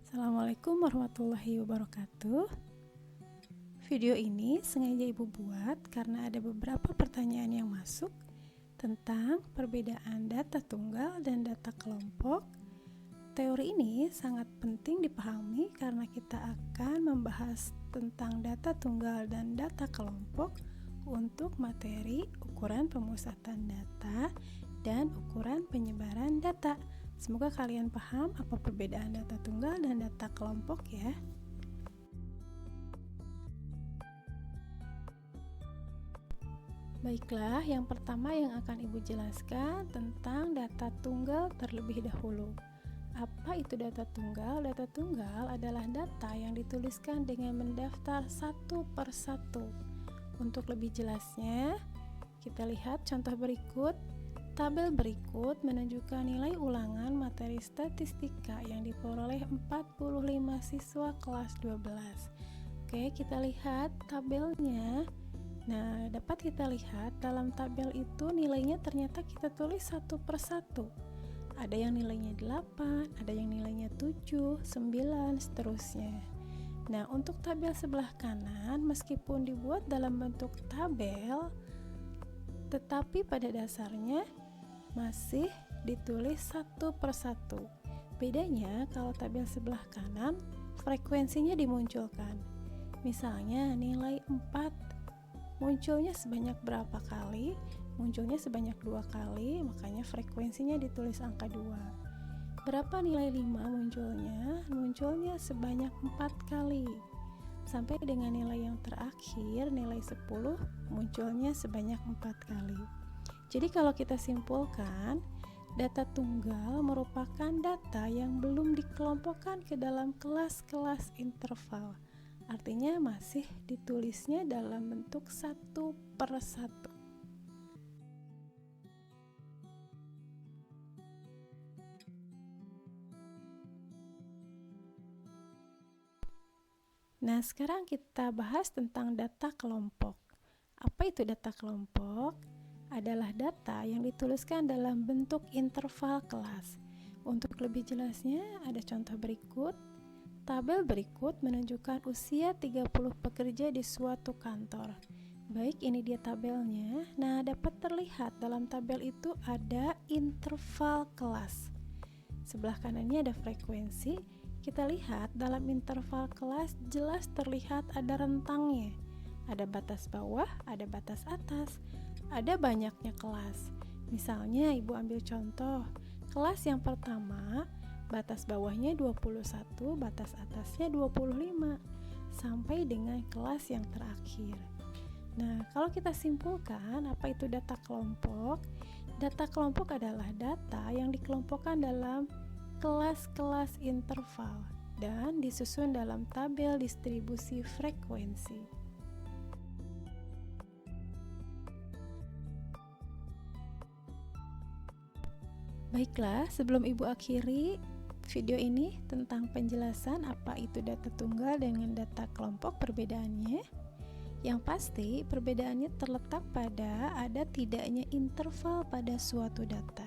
Assalamualaikum warahmatullahi wabarakatuh. Video ini sengaja Ibu buat karena ada beberapa pertanyaan yang masuk tentang perbedaan data tunggal dan data kelompok. Teori ini sangat penting dipahami karena kita akan membahas tentang data tunggal dan data kelompok untuk materi ukuran pemusatan data dan ukuran penyebaran data. Semoga kalian paham apa perbedaan data tunggal dan data kelompok ya. Baiklah, yang pertama yang akan Ibu jelaskan tentang data tunggal terlebih dahulu. Apa itu data tunggal? Data tunggal adalah data yang dituliskan dengan mendaftar satu per satu. Untuk lebih jelasnya, kita lihat contoh berikut. Tabel berikut menunjukkan nilai ulangan materi statistika yang diperoleh 45 siswa kelas 12. Oke, kita lihat tabelnya. Nah, dapat kita lihat dalam tabel itu nilainya ternyata kita tulis satu per satu. Ada yang nilainya 8, ada yang nilainya 7, 9, seterusnya. Nah, untuk tabel sebelah kanan meskipun dibuat dalam bentuk tabel, tetapi pada dasarnya masih ditulis satu per satu. Bedanya kalau tabel sebelah kanan frekuensinya dimunculkan. Misalnya nilai 4 munculnya sebanyak berapa kali? Munculnya sebanyak 2 kali, makanya frekuensinya ditulis angka 2. Berapa nilai 5 munculnya? Munculnya sebanyak 4 kali. Sampai dengan nilai yang terakhir, nilai 10 munculnya sebanyak 4 kali. Jadi kalau kita simpulkan, data tunggal merupakan data yang belum dikelompokkan ke dalam kelas-kelas interval. Artinya masih ditulisnya dalam bentuk satu per satu. Nah, sekarang kita bahas tentang data kelompok. Apa itu data kelompok? Adalah data yang dituliskan dalam bentuk interval kelas. Untuk lebih jelasnya, ada contoh berikut. Tabel berikut menunjukkan usia 30 pekerja di suatu kantor. Baik, ini dia tabelnya. Nah, dapat terlihat dalam tabel itu ada interval kelas. Sebelah kanannya ada frekuensi. Kita lihat dalam interval kelas jelas terlihat ada rentangnya. Ada batas bawah, ada batas atas. Ada banyaknya kelas. Misalnya Ibu ambil contoh, kelas yang pertama, batas bawahnya 21, batas atasnya 25, sampai dengan kelas yang terakhir. Nah, kalau kita simpulkan, apa itu data kelompok? Data kelompok adalah data yang dikelompokkan dalam kelas-kelas interval dan disusun dalam tabel distribusi frekuensi. Baiklah, sebelum Ibu akhiri video ini tentang penjelasan apa itu data tunggal dengan data kelompok perbedaannya. Yang pasti, perbedaannya terletak pada ada tidaknya interval pada suatu data.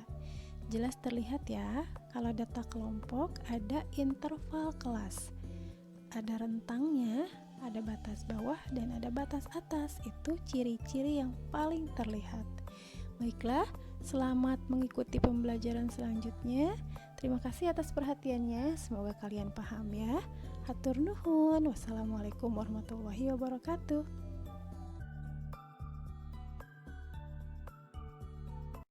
Jelas terlihat ya, kalau data kelompok ada interval kelas. Ada rentangnya, ada batas bawah dan ada batas atas. Itu ciri-ciri yang paling terlihat. Baiklah, selamat mengikuti pembelajaran selanjutnya. Terima kasih atas perhatiannya. Semoga kalian paham ya. Hatur nuhun. Wassalamualaikum warahmatullahi wabarakatuh.